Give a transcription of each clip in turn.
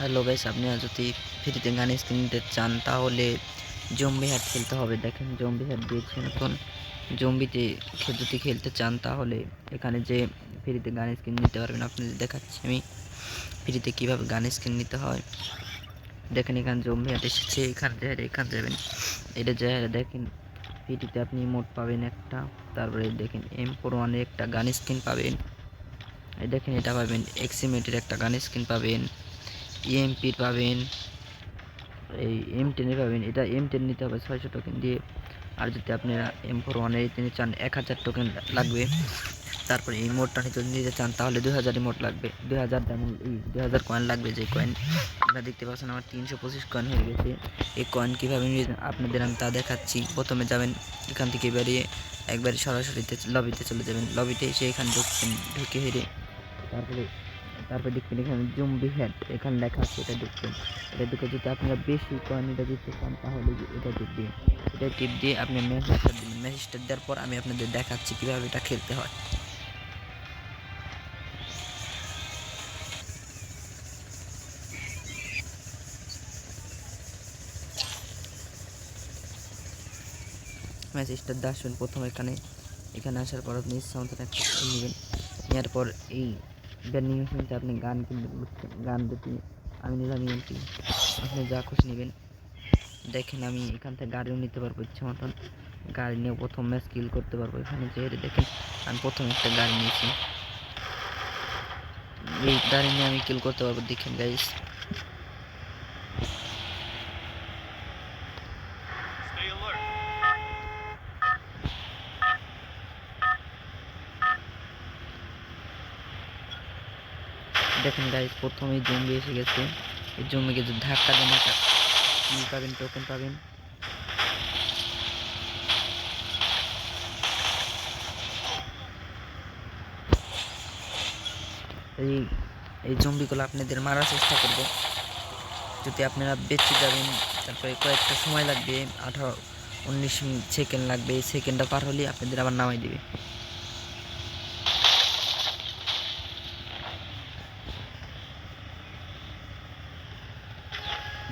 Hello guys, আপনি যদি ফ্রিতে গান স্কিন নিতে চান তাহলে জম্বি হ্যাট খেলতে হবে। দেখেন জম্বি হ্যাট দিয়েছে নতুন। জম্বিতে যদি খেলতে চান তাহলে এখানে যে ফ্রিতে গান স্কিন নিতে পারবেন। আপনাদের দেখাচ্ছি আমি ফ্রিতে কীভাবে গান স্কিন নিতে হয়। দেখেন এখানে জম্বি হ্যাট এসেছে, এখান যাবেন। এটা যে দেখেন ফ্রিতে আপনি মোট পাবেন একটা, তারপরে দেখেন M41 এর একটা গান স্কিন পাবেন। দেখেন এটা পাবেন এক্সিমেটের একটা গান স্কিন পাবেন, EMP পাবেন, এই M10 পাবেন। এটা M10 নিতে হবে 600 টোকেন দিয়ে। আর যদি আপনারা M41 নিতে চান 1000 টোকেন লাগবে। তারপরে এই মোডটা নিতে চান তাহলে 2000 মোড লাগবে, 2000 2000 কয়েন লাগবে। যে কয়েন আপনারা দেখতে পাচ্ছেন আমার 325 কয়েন হয়ে গেছে। এই কয়েন কীভাবে আপনাদের আমি তা দেখাচ্ছি। প্রথমে যাবেন এখান থেকে বেরিয়ে একবারে সরাসরি লবিতে চলে যাবেন। লবিতে এসে এখানে ঢুকে হেরে তারপরে দেখবেন এখানে জম্বি হ্যাট এখানে লেখা আছে, এটা দেখবেন। এটা ঢুকে যদি আপনারা বেশি কয়েন এটা দিতে চান তাহলে এটা টিপ দিয়ে আপনি মেসেজটা দিবেন। মেসেজটা দেওয়ার পর আমি আপনাদের দেখাচ্ছি কীভাবে এটা খেলতে হয়। মেসেজটা আসবেন প্রথম এখানে আসার পর আপনি সাউন্ডটা একটা নেবেন। নেওয়ার পর এই ব্যান্ডিং মেশিনতে আপনি গান কিনবেন। গান দুটি আমি নিলাম EMP, আপনি যা খুশি নেবেন। দেখেন আমি এখান থেকে গাড়িও নিতে পারবো ইচ্ছে মতন। গাড়ি নিয়ে প্রথম ম্যাচ কিল করতে পারবো। এখানে যে দেখেন আমি প্রথমে একটা গাড়ি নিয়েছি, এই গাড়ি নিয়ে আমি কিল করতে পারবো। দেখেন গাইস দেখেন গাইস প্রথমেই জম্বি এসে গেছে। এই জম্বিকে যদি ধাক্কা দেন একটা কিল পাবেন, টোকেন পাবেন। এই জম্বিগুলো আপনাদের মারার চেষ্টা করব। যদি আপনারা বেঁচে যাবেন তারপরে কয়েকটা সময় লাগবে, 18-19 সেকেন্ড লাগবে। এই সেকেন্ডটা পার হলে আপনাদের আবার নামাই দিবে।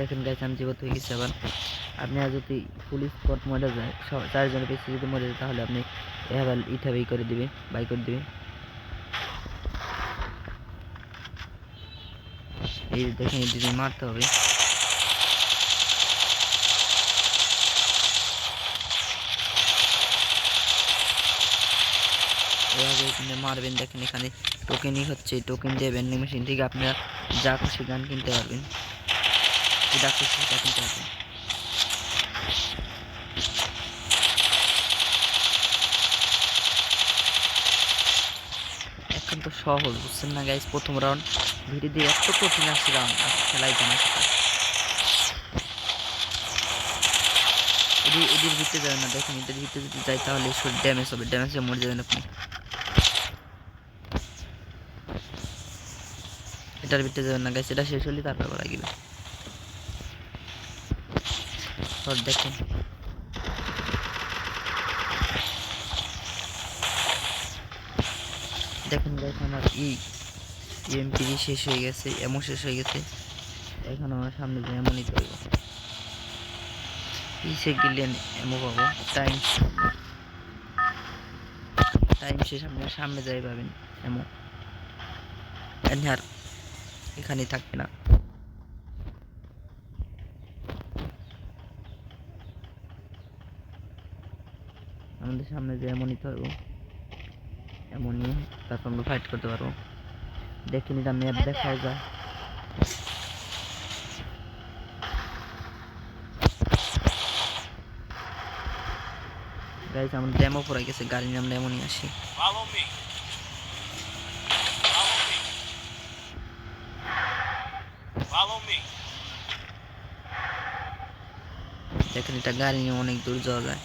দেখেন গাইস আমি জীবত হয়ে গেছি। আবার আপনারা যদি ফুল স্পট মরে যায়, 4 জনের বেশি যদি মরে যায় তাহলে আপনি এভাবে করে দিবে, বাই করে দিবে। এই দেখেন এদিকে মারতে হবে। এভাবে এখানে মারবেন। দেখেন এখানে টোকেনই হচ্ছে, টোকেন দিয়ে ভেন্ডিং মেশিন থেকে আপনারা যা খুশি গান কিনতে পারবেন, যা খুশি সেটা কিনতে পারবেন। এখন তো সহজ, বুঝছেন না গাইস? প্রথম রাউন্ড ধীরে ধীরে এত কঠিন আসছে রাউন্ড খেলাই জানা সেটা। এদের ভিতরে যাবে না। দেখেন এদের ভিতরে যদি যাই তাহলে ড্যামেজ হবে, ড্যামেজে মরে যাবেন আপনি। এটার ভিতরে যাবেন না গাইস, এটা শেষ হলে তারপর লাগবে। দেখেন দেখেন গাইস আমার EMP শেষ হয়ে গেছে, এমন শেষ হয়ে গেছে। এখন আমার সামনে যে এমনই করবো, পিছে গেলে এমন পাবো। টাইম শেষ, আপনার সামনে যাই পাবেন এমন। আর এখানেই থাকবে না, আমাদের সামনে যে এমনই পারবো, এমনই তারপর আমরা ফাইট করতে পারবো। দেখেন এটা ম্যাপ দেখাও যায়। গাইস আমার ডেমো পড়ে গেছে, গাড়ি নামলে এমনই আসি। দেখেন এটা গাড়ি নিয়ে অনেক দূর যাওয়া যায়।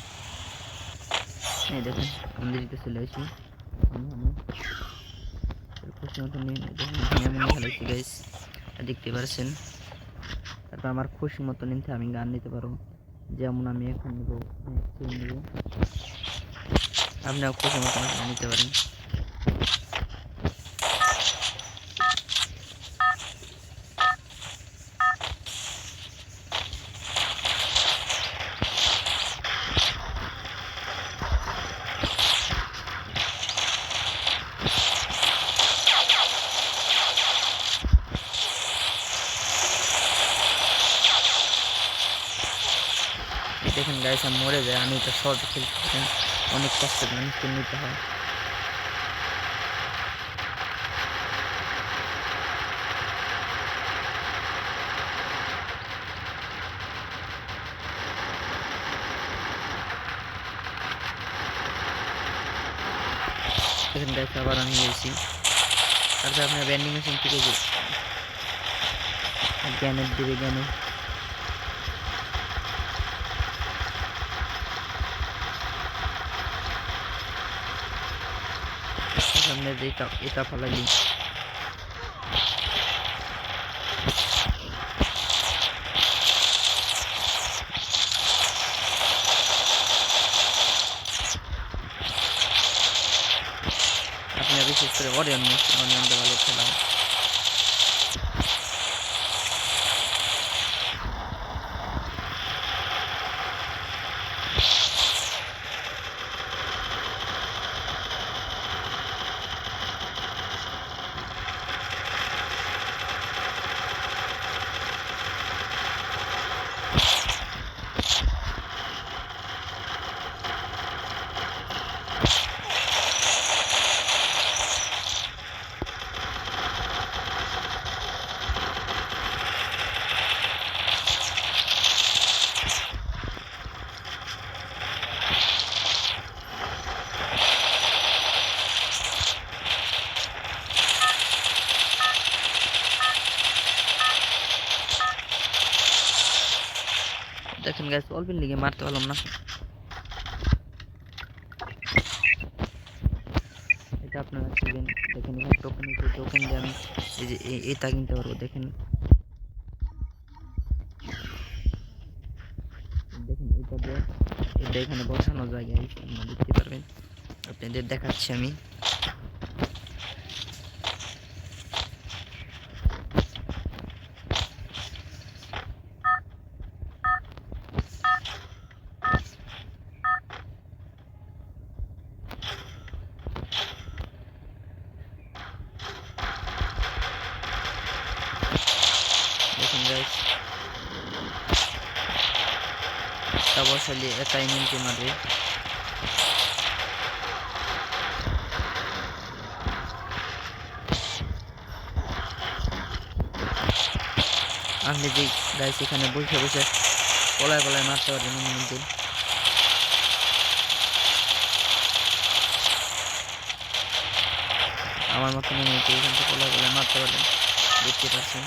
এই দেখেন আমাদের দিকে চলে আসি, খুশি মতো নিয়ে এমনই খেলাইছি গাইস, দেখতে পাচ্ছেন। তারপর আমার খুশি মতো নিতে আমি গান নিতে পারবো, যেমন আমি এখন নেবো আপনারা খুশি মতো নিতে পারেন। দেখেন গাইস আমি মরে যায়, আমি এটা শর্ট খেলতে পারেন, অনেক কষ্ট করে স্কিন নিতে হয়। দেখেন গাইস আবার আমি গেছি, তারপরে আপনার ব্যান্ডিং মেশিন থেকে যে গ্যানেট দিবে, গ্যানেট সামনে যে এটা ফালাইলি আপনি বিশেষ করে অরিয়নটা ভালো খেলা। দেখেন গাইস অল্পের লিগে মারতে পারলাম না। এটা আপনারা খেলবেন, দেখেন এখানে টোকেন আছে, টোকেন দিয়ে আমি এই যে এটা কিনতে পারবো। দেখেন দেখেন এটা দিয়ে এটা এখানে বসানো যায় গাইস, আপনারা দেখতে পারবেন, আপনাদের দেখাচ্ছি আমি। দেখেন গাইস এটা বসালে একাই নিতে মারবে। আপনি যে গাইস এখানে বসে বসে পলায় পলায় মারতে পারবেন কিন্তু আমার মতন এমনিতে এখান থেকে পলায় পলায় মারতে পারবেন, দেখতে পাচ্ছেন।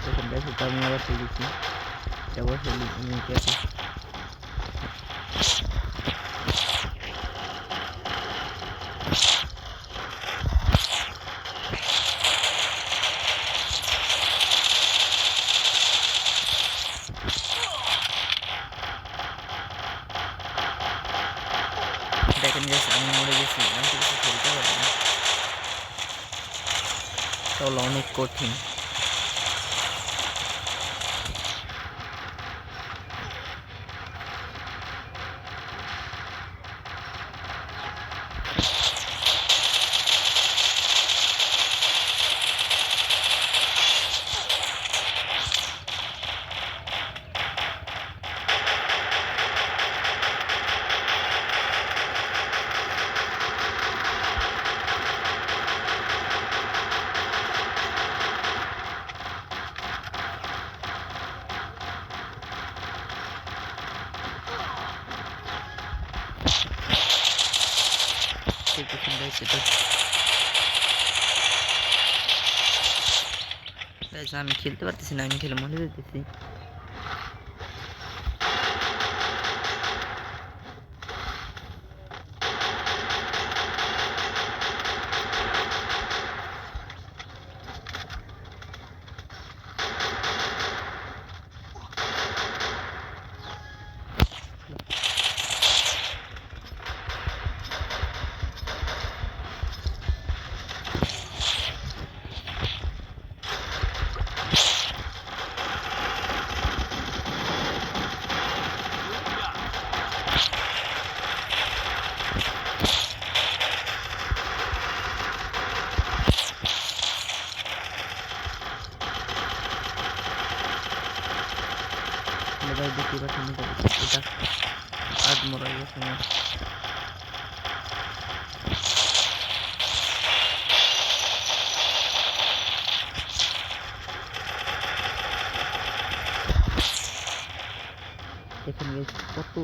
দেখেন গাইস এটা আমি আবার ঠিক দিচ্ছি, এটা বসে নিতে আছে। দেখেন গাইস আমি মরে গেছি, আমি তো কিছু খেলতে পারবো না, তাহলে অনেক কঠিন। দেখেন গাইস এটা গাইস আমি খেলতে পারতেছি না, আমি খেলে মরে যেতেছি। গাইস দেখতে পাচ্ছেন এটা আজ মরা গেছে আমার। দেখেন গাইস কত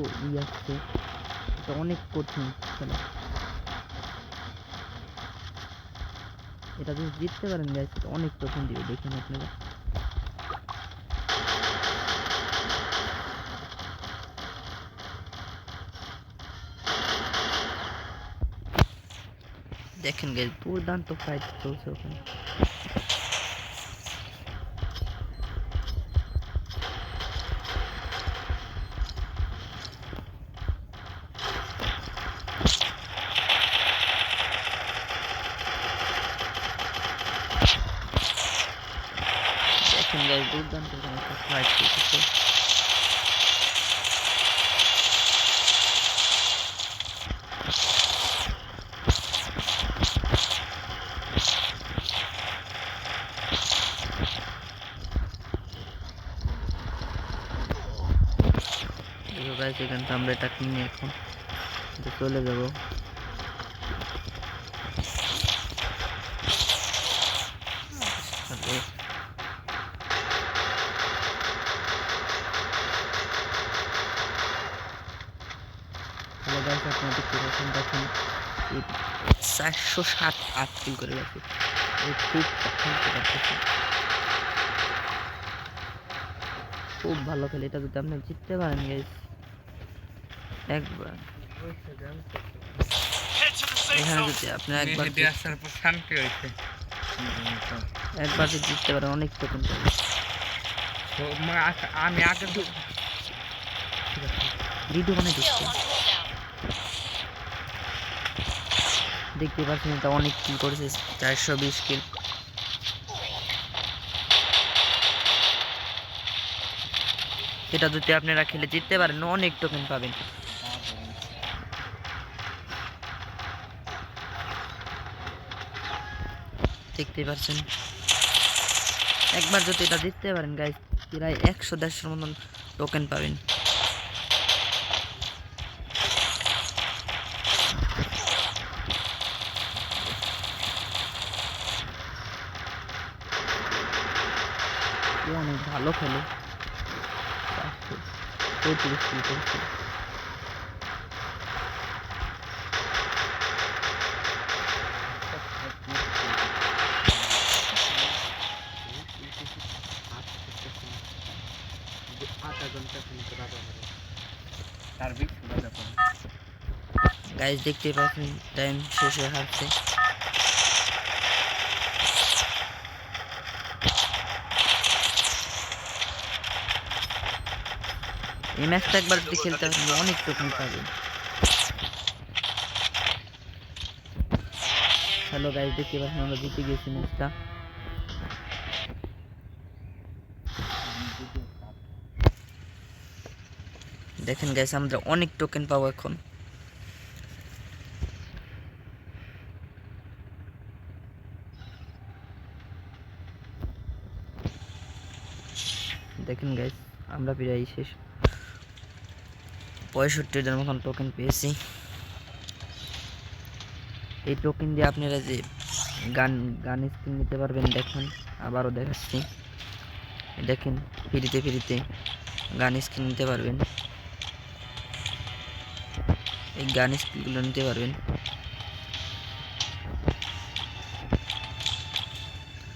আসছে, এটা অনেক কঠিন খেলা। এটা যদি জিততে পারেন গাইস এটা অনেক কঠিন দিবে, দেখেন আপনারা। দেখেন গাইস দুর্দান্ত ফাইট চলছে ওখানে। দেখেন গাইস দুর্দান্ত ফাইট চলছে। গাইস এখান থেকে আমরা এটা কিনে এখন চলে যাব। দেখেন 407 কিল করে গেছে, খুব ভালো খেলে। এটা যদি আপনি জিততে পারেন গাইস একবার, এখানে যদি আপনি একবার যদি জিততে পারেন অনেক টোকেন পাবেন। আমি আগে ভিডিও বানাই দিচ্ছি, দেখতে পাচ্ছেন এটা অনেক কিল করেছে, 420 কিল। এটা যদি আপনারা খেলে জিততে পারেন অনেক টোকেন পাবেন। দেখতে পাচ্ছেন একবার যদি এটা জিততে পারেন গাইস প্রায় 100-150 মতন টোকেন পাবেন। অনেক ভালো খেলে, 34 কিল করেছে। গাইস দেখতে পাচ্ছেন টাইম শেষ হয়ে যাচ্ছে। এই ম্যাচটা একবার যদি খেলতে পারেন অনেক টোকেন পাবেন। হ্যালো গাইস দেখতে পাচ্ছেন আমরা জিতে গেছি ম্যাচটা। দেখেন গাইস আমরা অনেক টোকেন পাবো এখন। দেখেন গাইস আমরা প্রায় শেষ 65টার মতন টোকেন পেয়েছি। এই টোকেন দিয়ে আপনারা যে গান স্কিন নিতে পারবেন। দেখুন আবারও দেখাচ্ছি, দেখেন ফ্রিতে গান স্কিন নিতে পারবেন, এই গান স্কিনগুলো নিতে পারবেন।